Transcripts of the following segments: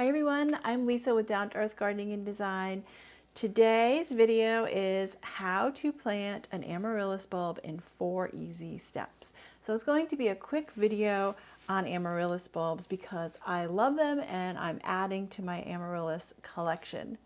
Hi everyone, I'm Lisa with Down to Earth Gardening and Design. Today's video is how to plant an amaryllis bulb in 4 easy steps. So it's going to be a quick video on amaryllis bulbs because I love them and I'm adding to my amaryllis collection.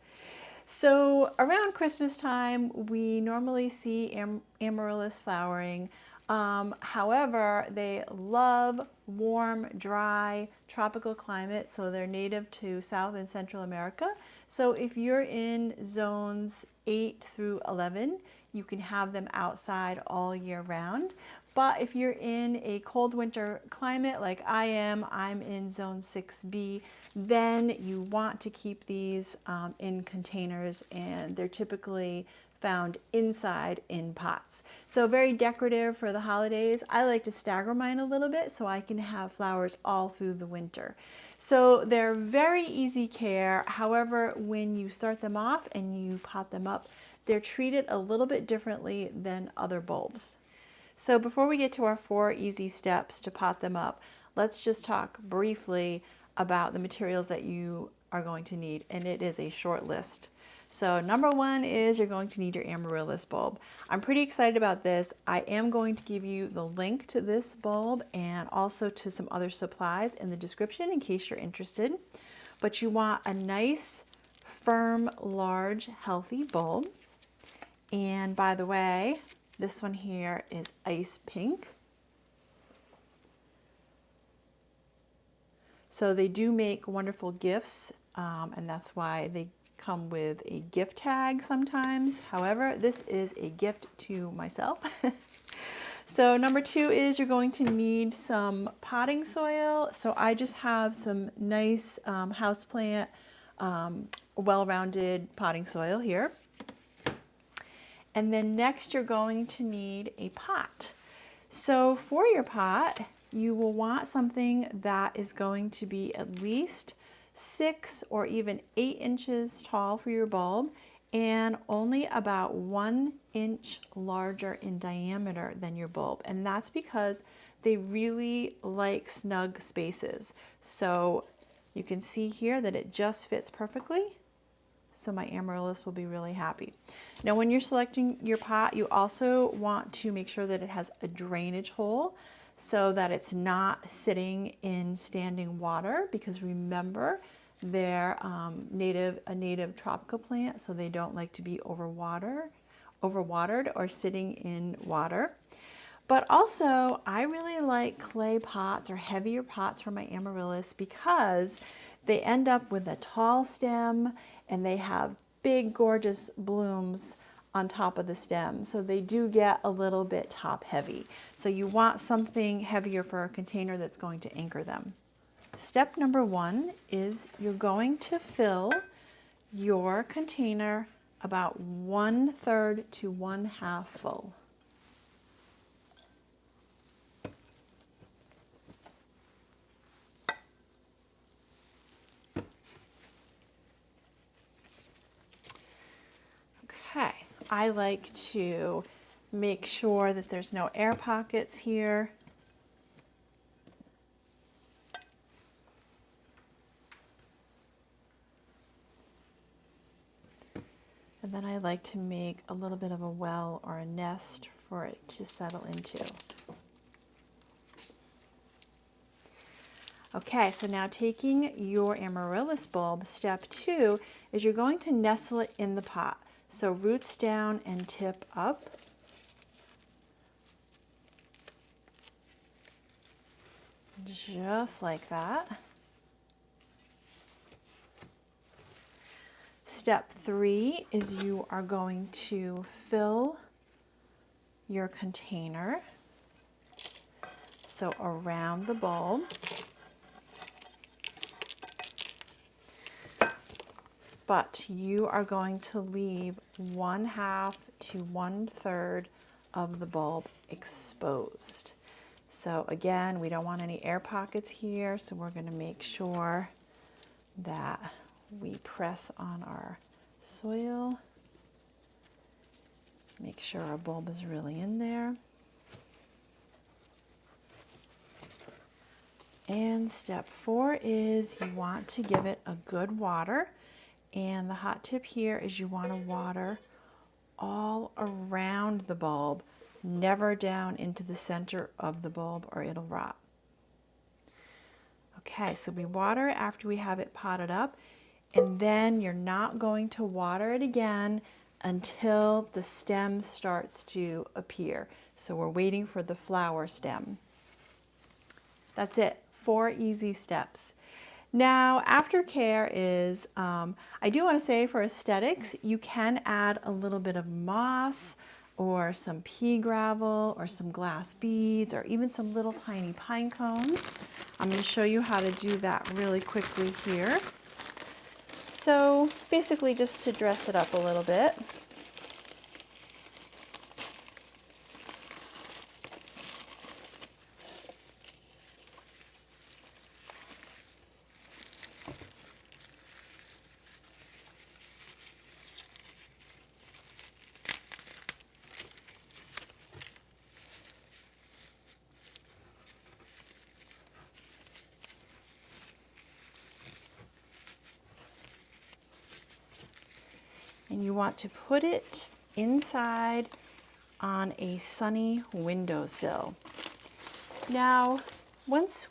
So around Christmas time, we normally see amaryllis flowering. However, they love warm, dry, tropical climate, so they're native to South and Central America. So if you're in zones 8 through 11, you can have them outside all year round. But if you're in a cold winter climate like I am, I'm in zone 6B, then you want to keep these in containers, and they're typically found inside in pots. So very decorative for the holidays. I like to stagger mine a little bit so I can have flowers all through the winter. So they're very easy care. However, when you start them off and you pot them up, they're treated a little bit differently than other bulbs. So before we get to our 4 easy steps to pot them up, let's just talk briefly about the materials that you are going to need, and it is a short list. So number 1 is you're going to need your amaryllis bulb. I'm pretty excited about this. I am going to give you the link to this bulb and also to some other supplies in the description in case you're interested. But you want a nice, firm, large, healthy bulb. And by the way, this one here is ice pink. So they do make wonderful gifts, and that's why they come with a gift tag sometimes. However, this is a gift to myself. So number 2 is you're going to need some potting soil. So I just have some nice houseplant, well-rounded potting soil here. And then next you're going to need a pot. So for your pot, you will want something that is going to be at least 6 or even 8 inches tall for your bulb and only about 1 inch larger in diameter than your bulb. And that's because they really like snug spaces. So you can see here that it just fits perfectly. So my amaryllis will be really happy. Now when you're selecting your pot, you also want to make sure that it has a drainage hole so that it's not sitting in standing water, because remember, they're a native tropical plant, so they don't like to be overwatered or sitting in water. But also, I really like clay pots or heavier pots for my amaryllis because they end up with a tall stem and they have big, gorgeous blooms on top of the stem. So they do get a little bit top heavy. So you want something heavier for a container that's going to anchor them. Step number 1 is you're going to fill your container about 1/3 to 1/2 full. Okay, I like to make sure that there's no air pockets here. And then I like to make a little bit of a well or a nest for it to settle into. Okay, so now taking your amaryllis bulb, step 2 is you're going to nestle it in the pot. So roots down and tip up. Just like that. Step 3 is you are going to fill your container, so around the bulb. But you are going to leave 1/2 to 1/3 of the bulb exposed. So again, we don't want any air pockets here, so we're going to make sure that we press on our soil, make sure our bulb is really in there. And step 4 is you want to give it a good water. And the hot tip here is you want to water all around the bulb, never down into the center of the bulb or it'll rot. Okay, so we water it after we have it potted up, and then you're not going to water it again until the stem starts to appear. So we're waiting for the flower stem. That's it, 4 easy steps. Now, aftercare is, I do want to say for aesthetics, you can add a little bit of moss or some pea gravel or some glass beads or even some little tiny pine cones. I'm going to show you how to do that really quickly here. So basically just to dress it up a little bit. And you want to put it inside on a sunny windowsill. Now, once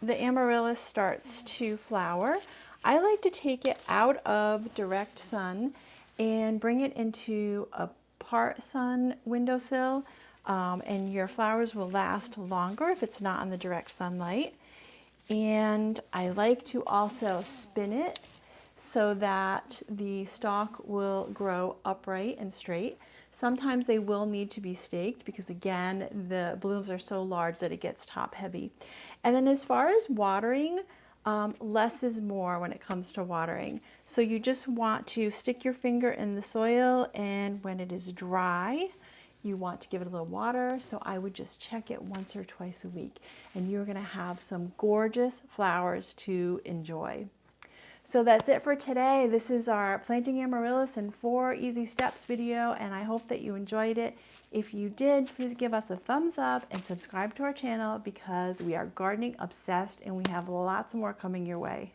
the amaryllis starts to flower, I like to take it out of direct sun and bring it into a part sun windowsill, and your flowers will last longer if it's not in the direct sunlight. And I like to also spin it so that the stalk will grow upright and straight. Sometimes they will need to be staked because, again, the blooms are so large that it gets top heavy. And then as far as watering, less is more when it comes to watering. So you just want to stick your finger in the soil, and when it is dry, you want to give it a little water. So I would just check it once or twice a week, and you're going to have some gorgeous flowers to enjoy. So that's it for today. This is our Planting Amaryllis in 4 Easy Steps video, and I hope that you enjoyed it. If you did, please give us a thumbs up and subscribe to our channel because we are gardening obsessed and we have lots more coming your way.